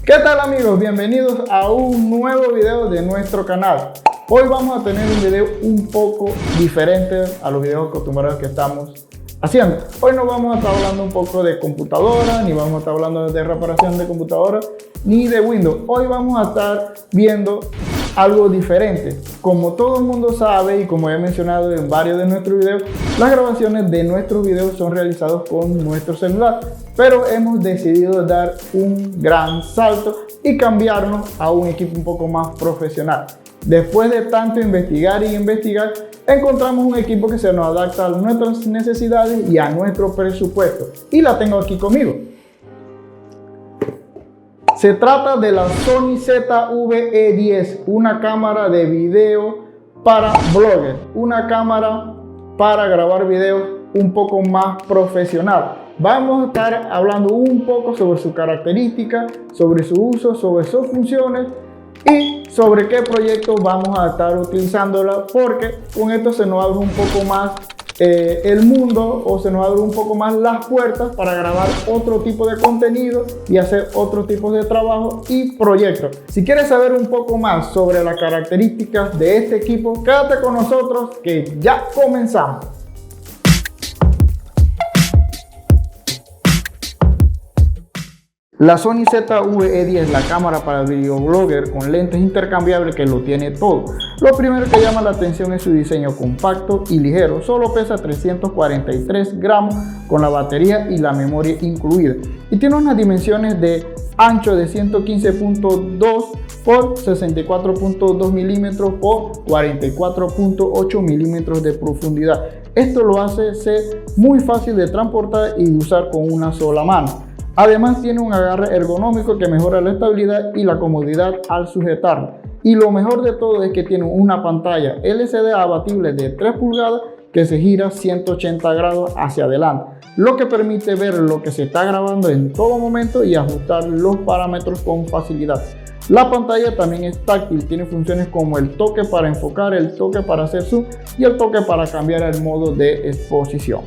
¿Qué tal amigos? Bienvenidos a un nuevo video de nuestro canal. Hoy vamos a tener un video un poco diferente a los videos acostumbrados que estamos haciendo. Hoy no vamos a estar hablando un poco de computadora, ni vamos a estar hablando de reparación de computadora, ni de Windows. Hoy vamos a estar viendo algo diferente. Como todo el mundo sabe y como he mencionado en varios de nuestros videos, las grabaciones de nuestros videos son realizados con nuestro celular, pero hemos decidido dar un gran salto y cambiarnos a un equipo un poco más profesional. Después de tanto investigar y investigar, encontramos un equipo que se nos adapta a nuestras necesidades y a nuestro presupuesto, y la tengo aquí conmigo. Se trata de la Sony ZV-E10, una cámara de video para bloggers, una cámara para grabar videos un poco más profesional. Vamos a estar hablando un poco sobre sus características, sobre su uso, sobre sus funciones y sobre qué proyectos vamos a estar utilizándola, porque con esto se nos abre un poco más el mundo, o se nos abre un poco más las puertas para grabar otro tipo de contenido y hacer otro tipo de trabajo y proyectos. Si quieres saber un poco más sobre las características de este equipo, quédate con nosotros que ya comenzamos. La Sony ZV-E10, la cámara para videoblogger con lentes intercambiables que lo tiene todo. Lo primero que llama la atención es su diseño compacto y ligero. Solo pesa 343 gramos con la batería y la memoria incluida. Y tiene unas dimensiones de ancho de 115.2 por 64.2 milímetros por 44.8 milímetros de profundidad. Esto lo hace ser muy fácil de transportar y de usar con una sola mano. Además tiene un agarre ergonómico que mejora la estabilidad y la comodidad al sujetarlo. Y lo mejor de todo es que tiene una pantalla LCD abatible de 3 pulgadas que se gira 180 grados hacia adelante, lo que permite ver lo que se está grabando en todo momento y ajustar los parámetros con facilidad. La pantalla también es táctil, tiene funciones como el toque para enfocar, el toque para hacer zoom y el toque para cambiar el modo de exposición.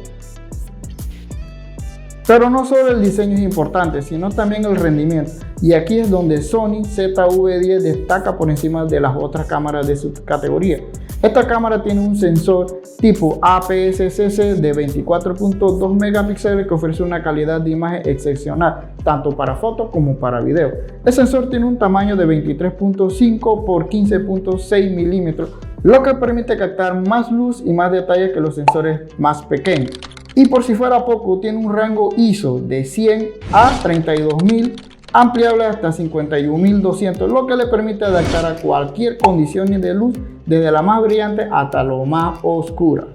Pero no solo el diseño es importante, sino también el rendimiento. Y aquí es donde Sony ZV-E10 destaca por encima de las otras cámaras de su categoría. Esta cámara tiene un sensor tipo APS-C de 24.2 megapíxeles que ofrece una calidad de imagen excepcional, tanto para fotos como para video. El sensor tiene un tamaño de 23.5 por 15.6 milímetros, lo que permite captar más luz y más detalle que los sensores más pequeños. Y por si fuera poco, tiene un rango ISO de 100 a 32.000, ampliable hasta 51.200, lo que le permite adaptar a cualquier condición de luz, desde la más brillante hasta lo más oscura.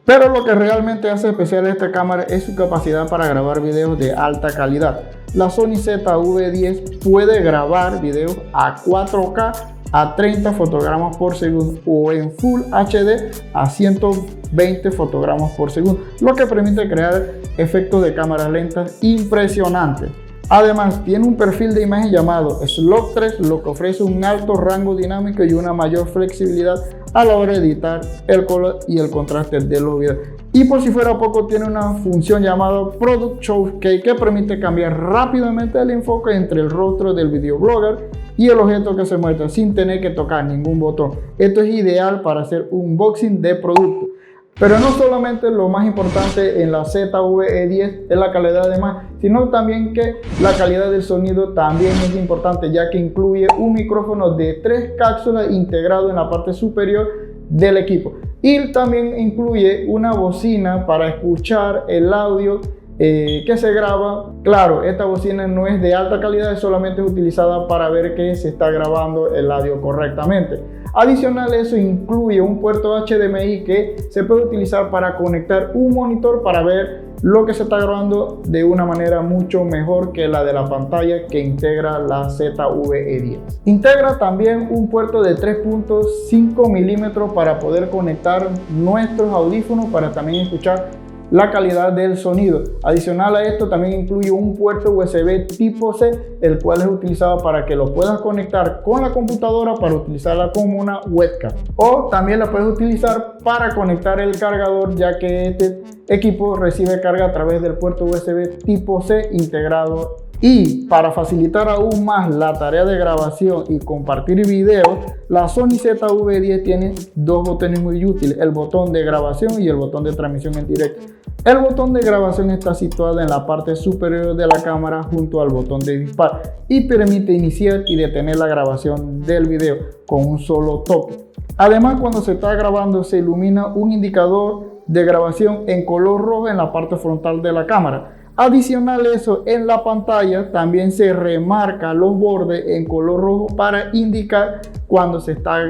Pero lo que realmente hace especial a esta cámara es su capacidad para grabar videos de alta calidad. La Sony ZV-E10 puede grabar videos a 4K a 30 fotogramas por segundo o en Full HD a 120 fotogramas por segundo, lo que permite crear efectos de cámaras lentas impresionantes. Además, tiene un perfil de imagen llamado Slot 3, lo que ofrece un alto rango dinámico y una mayor flexibilidad a la hora de editar el color y el contraste de los videos. Y por si fuera poco, tiene una función llamada Product Showcase que permite cambiar rápidamente el enfoque entre el rostro del videoblogger y el objeto que se muestra sin tener que tocar ningún botón. Esto es ideal para hacer un unboxing de productos. Pero no solamente lo más importante en la ZV-E10 es la calidad de imagen, sino también que la calidad del sonido también es importante, ya que incluye un micrófono de 3 cápsulas integrado en la parte superior del equipo. Y también incluye una bocina para escuchar el audio que se graba. Claro, esta bocina no es de alta calidad, solamente es utilizada para ver que se está grabando el audio correctamente. Adicional a eso, incluye un puerto HDMI que se puede utilizar para conectar un monitor para ver lo que se está grabando de una manera mucho mejor que la de la pantalla que integra la ZV-E10. Integra también un puerto de 3.5 milímetros para poder conectar nuestros audífonos para también escuchar la calidad del sonido. Adicional a esto, también incluye un puerto USB tipo C, el cual es utilizado para que lo puedas conectar con la computadora para utilizarla como una webcam, o también la puedes utilizar para conectar el cargador, ya que este equipo recibe carga a través del puerto USB tipo C integrado Y para facilitar aún más la tarea de grabación y compartir videos, la Sony ZV-10 tiene dos botones muy útiles, el botón de grabación y el botón de transmisión en directo. El botón de grabación está situado en la parte superior de la cámara junto al botón de disparo y permite iniciar y detener la grabación del video con un solo toque. Además, cuando se está grabando se ilumina un indicador de grabación en color rojo en la parte frontal de la cámara. Adicional a eso, en la pantalla también se remarca los bordes en color rojo para indicar cuando se está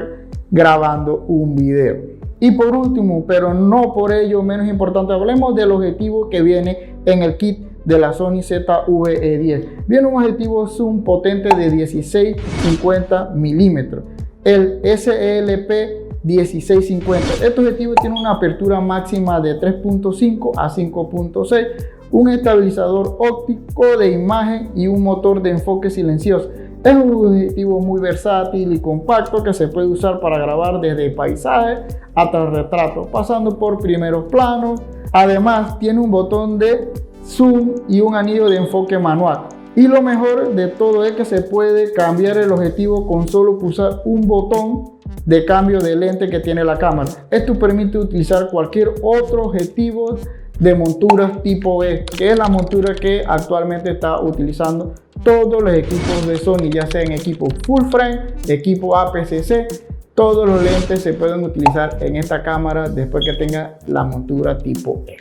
grabando un video. Y por último, pero no por ello menos importante, hablemos del objetivo que viene en el kit de la Sony ZV-10. Viene un objetivo zoom potente de 16-50 milímetros, el SLP 1650. Este objetivo tiene una apertura máxima de 3.5 a 5.6, un estabilizador óptico de imagen y un motor de enfoque silencioso. Es un objetivo muy versátil y compacto que se puede usar para grabar desde paisajes hasta retratos, pasando por primeros planos. Además, tiene un botón de zoom y un anillo de enfoque manual. Y lo mejor de todo es que se puede cambiar el objetivo con solo pulsar un botón de cambio de lente que tiene la cámara. Esto permite utilizar cualquier otro objetivo de monturas tipo E, que es la montura que actualmente está utilizando todos los equipos de Sony, ya sea en equipo full frame, equipo APS-C. Todos los lentes se pueden utilizar en esta cámara después que tenga la montura tipo E.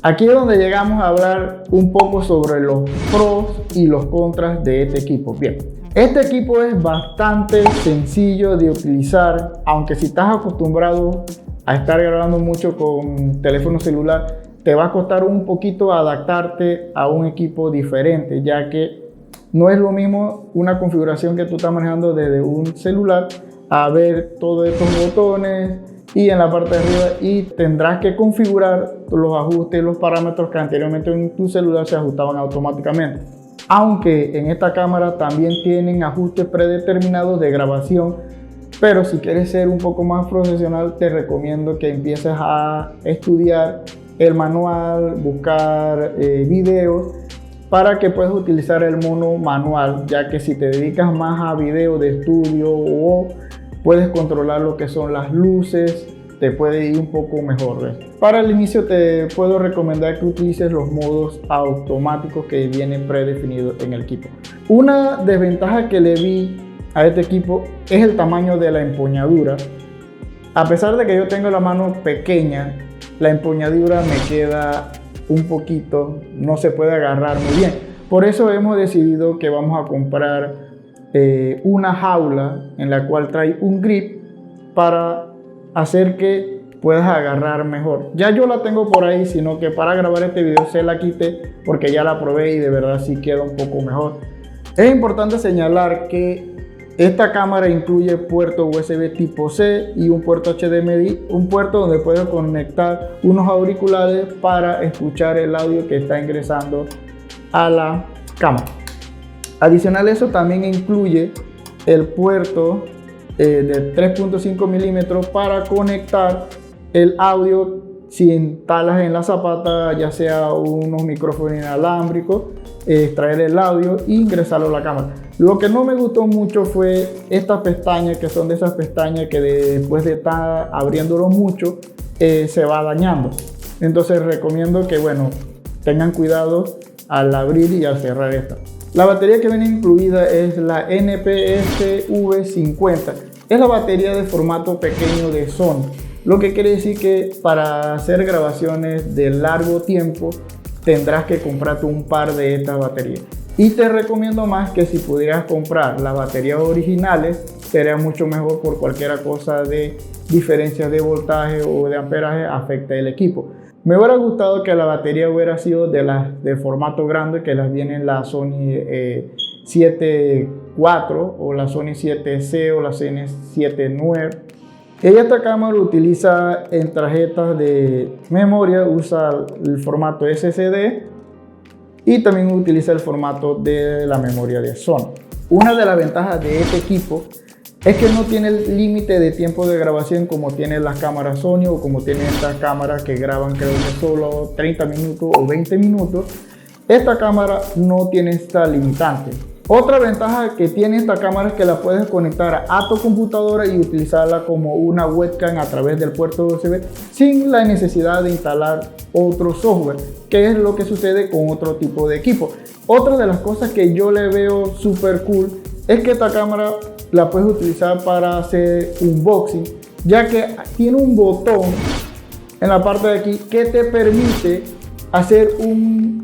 Aquí es donde llegamos a hablar un poco sobre los pros y los contras de este equipo. Bien, este equipo es bastante sencillo de utilizar, aunque si estás acostumbrado a estar grabando mucho con teléfono celular, te va a costar un poquito adaptarte a un equipo diferente, ya que no es lo mismo una configuración que tú estás manejando desde un celular a ver todos estos botones y en la parte de arriba, y tendrás que configurar los ajustes, los parámetros que anteriormente en tu celular se ajustaban automáticamente. Aunque en esta cámara también tienen ajustes predeterminados de grabación, pero si quieres ser un poco más profesional, te recomiendo que empieces a estudiar el manual, buscar videos para que puedas utilizar el modo manual, ya que si te dedicas más a videos de estudio o puedes controlar lo que son las luces, te puede ir un poco mejor, ¿ves? Para el inicio te puedo recomendar que utilices los modos automáticos que vienen predefinidos en el equipo. Una desventaja que le vi a este equipo es el tamaño de la empuñadura. A pesar de que yo tengo la mano pequeña, la empuñadura me queda un poquito, no se puede agarrar muy bien. Por eso hemos decidido que vamos a comprar una jaula en la cual trae un grip para hacer que puedas agarrar mejor. Ya yo la tengo por ahí, sino que para grabar este video se la quité porque ya la probé y de verdad sí queda un poco mejor. Es importante señalar que esta cámara incluye puerto USB tipo C y un puerto HDMI, un puerto donde puedes conectar unos auriculares para escuchar el audio que está ingresando a la cámara. Adicional a eso, también incluye el puerto de 3.5 milímetros para conectar el audio si instalas en la zapata, ya sea unos micrófonos inalámbricos, extraer el audio e ingresarlo a la cámara. Lo que no me gustó mucho fue estas pestañas, que son de esas pestañas que después de estar abriéndolo mucho se va dañando. Entonces recomiendo que tengan cuidado al abrir y al cerrar esta. La batería que viene incluida es la NPS V50. Es la batería de formato pequeño de Sony, lo que quiere decir que para hacer grabaciones de largo tiempo tendrás que comprarte un par de estas baterías. Y te recomiendo más que si pudieras comprar las baterías originales, sería mucho mejor por cualquier cosa de diferencias de voltaje o de amperaje afecta el equipo. Me hubiera gustado que la batería hubiera sido de las de formato grande, que las vienen la Sony 7 IV o la Sony 7C o la Sony 7 IX. Esta cámara utiliza en tarjetas de memoria, usa el formato SSD y también utiliza el formato de la memoria de Sony. Una de las ventajas de este equipo es que no tiene el límite de tiempo de grabación como tienen las cámaras Sony o como tienen estas cámaras que graban creo que solo 30 minutos o 20 minutos. Esta cámara no tiene esta limitante. Otra ventaja que tiene esta cámara es que la puedes conectar a tu computadora y utilizarla como una webcam a través del puerto USB sin la necesidad de instalar otro software, que es lo que sucede con otro tipo de equipo. Otra de las cosas que yo le veo súper cool es que esta cámara la puedes utilizar para hacer unboxing, ya que tiene un botón en la parte de aquí que te permite hacer un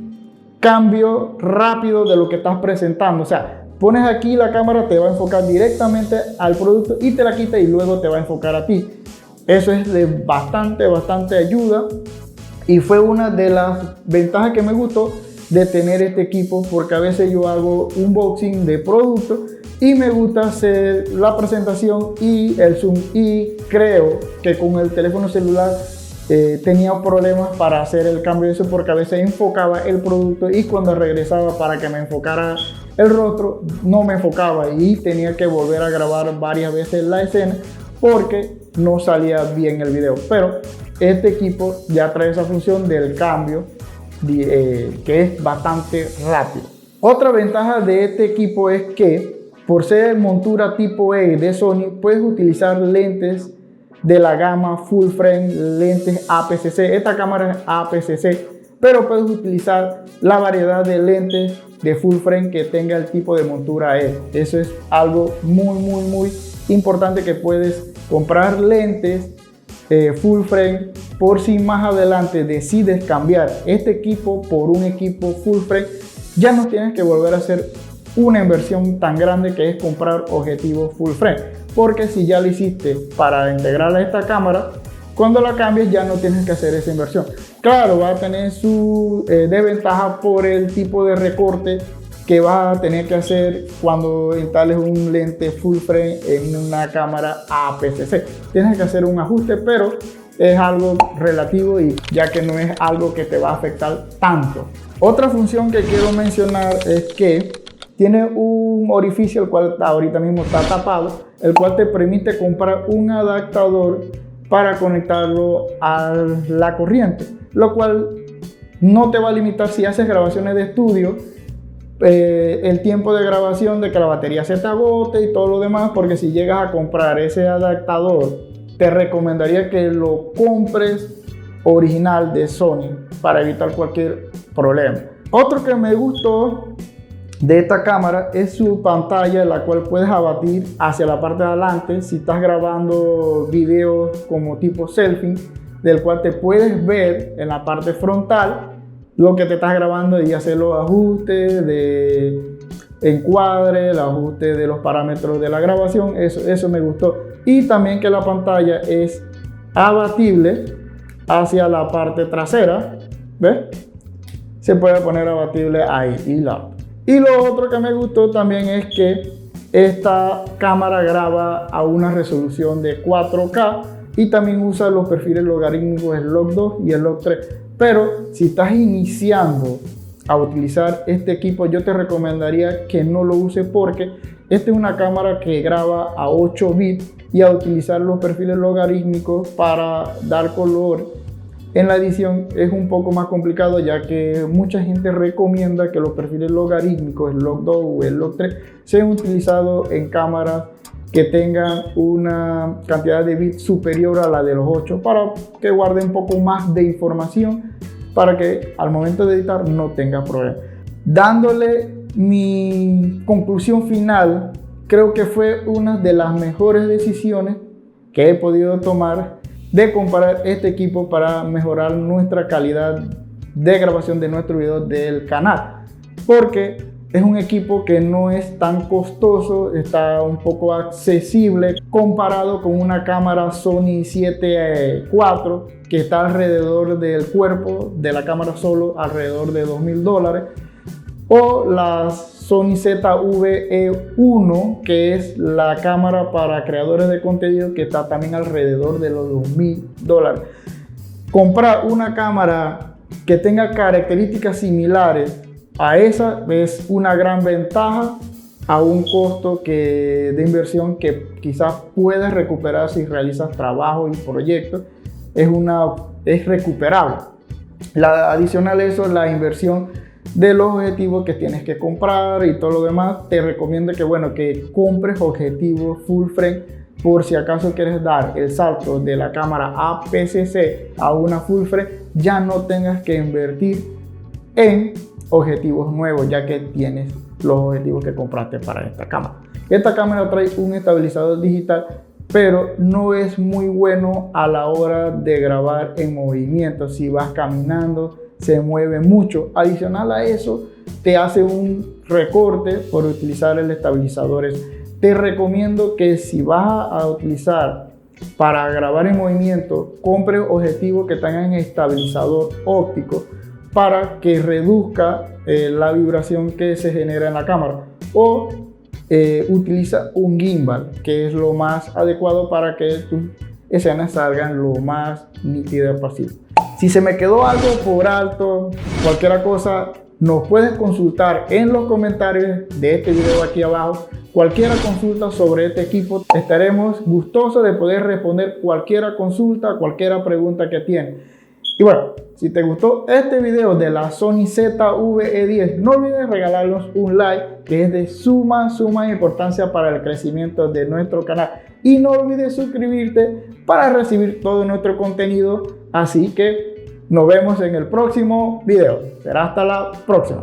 cambio rápido de lo que estás presentando. O sea, pones aquí la cámara, te va a enfocar directamente al producto y te la quita y luego te va a enfocar a ti. Eso es de bastante ayuda y fue una de las ventajas que me gustó de tener este equipo, porque a veces yo hago unboxing de productos y me gusta hacer la presentación y el zoom, y creo que con el teléfono celular tenía problemas para hacer el cambio de eso, porque a veces enfocaba el producto y cuando regresaba para que me enfocara el rostro no me enfocaba y tenía que volver a grabar varias veces la escena porque no salía bien el video. Pero este equipo ya trae esa función del cambio que es bastante rápido. Otra ventaja de este equipo es que por ser montura tipo E de Sony puedes utilizar lentes de la gama full frame, lentes APS-C. Esta cámara es APS-C, pero puedes utilizar la variedad de lentes de full frame que tenga el tipo de montura E. Eso es algo muy importante, que puedes comprar lentes full frame por si más adelante decides cambiar este equipo por un equipo full frame. Ya no tienes que volver a hacer una inversión tan grande que es comprar objetivos full frame, porque si ya lo hiciste para integrar a esta cámara, cuando la cambies ya no tienes que hacer esa inversión. Claro, va a tener su desventaja por el tipo de recorte que vas a tener que hacer cuando instales un lente full frame en una cámara APS-C. Tienes que hacer un ajuste, pero es algo relativo y ya que no es algo que te va a afectar tanto. Otra función que quiero mencionar es que tiene un orificio, el cual ahorita mismo está tapado, el cual te permite comprar un adaptador para conectarlo a la corriente, lo cual no te va a limitar si haces grabaciones de estudio, el tiempo de grabación, de que la batería se te agote y todo lo demás, porque si llegas a comprar ese adaptador, te recomendaría que lo compres original de Sony para evitar cualquier problema. Otro que me gustó de esta cámara es su pantalla, la cual puedes abatir hacia la parte de adelante si estás grabando videos como tipo selfie, del cual te puedes ver en la parte frontal lo que te estás grabando y hacer los ajustes de encuadre, el ajuste de los parámetros de la grabación. Eso me gustó. Y también que la pantalla es abatible hacia la parte trasera, ¿ves? Se puede poner abatible ahí y lado. Y lo otro que me gustó también es que esta cámara graba a una resolución de 4K y también usa los perfiles logarítmicos, el log 2 y el log 3. Pero si estás iniciando a utilizar este equipo, yo te recomendaría que no lo uses, porque esta es una cámara que graba a 8 bits y a utilizar los perfiles logarítmicos para dar color en la edición es un poco más complicado, ya que mucha gente recomienda que los perfiles logarítmicos, el log 2 o el log 3, sean utilizados en cámaras que tengan una cantidad de bits superior a la de los 8, para que guarde un poco más de información, para que al momento de editar no tenga problemas. Dándole mi conclusión final, creo que fue una de las mejores decisiones que he podido tomar de comparar este equipo para mejorar nuestra calidad de grabación de nuestro video del canal, porque es un equipo que no es tan costoso, está un poco accesible comparado con una cámara Sony 7 IV que está alrededor del cuerpo de la cámara solo alrededor de $2,000, o las Sony ZV-E1, que es la cámara para creadores de contenido, que está también alrededor de los $2,000. Comprar una cámara que tenga características similares a esa es una gran ventaja a un costo de inversión que quizás puedes recuperar si realizas trabajos y proyectos. Es recuperable. Adicional a eso, la inversión de los objetivos que tienes que comprar y todo lo demás, te recomiendo que compres objetivos full frame por si acaso quieres dar el salto de la cámara APS-C a una full frame, ya no tengas que invertir en objetivos nuevos, ya que tienes los objetivos que compraste para esta cámara. Esta cámara trae un estabilizador digital, pero no es muy bueno a la hora de grabar en movimiento. Si vas caminando, se mueve mucho. Adicional a eso, te hace un recorte por utilizar el estabilizador. Te recomiendo que si vas a utilizar para grabar en movimiento, compre objetivos que tengan estabilizador óptico para que reduzca la vibración que se genera en la cámara, o utiliza un gimbal, que es lo más adecuado para que tus escenas salgan lo más nítidas posible. Si se me quedó algo por alto, cualquier cosa, nos puedes consultar en los comentarios de este video aquí abajo. Cualquier consulta sobre este equipo, estaremos gustosos de poder responder cualquier consulta, cualquier pregunta que tienes. Y bueno, si te gustó este video de la Sony ZV-E10, no olvides regalarnos un like, que es de suma importancia para el crecimiento de nuestro canal. Y no olvides suscribirte para recibir todo nuestro contenido. Así que nos vemos en el próximo video. Será hasta la próxima.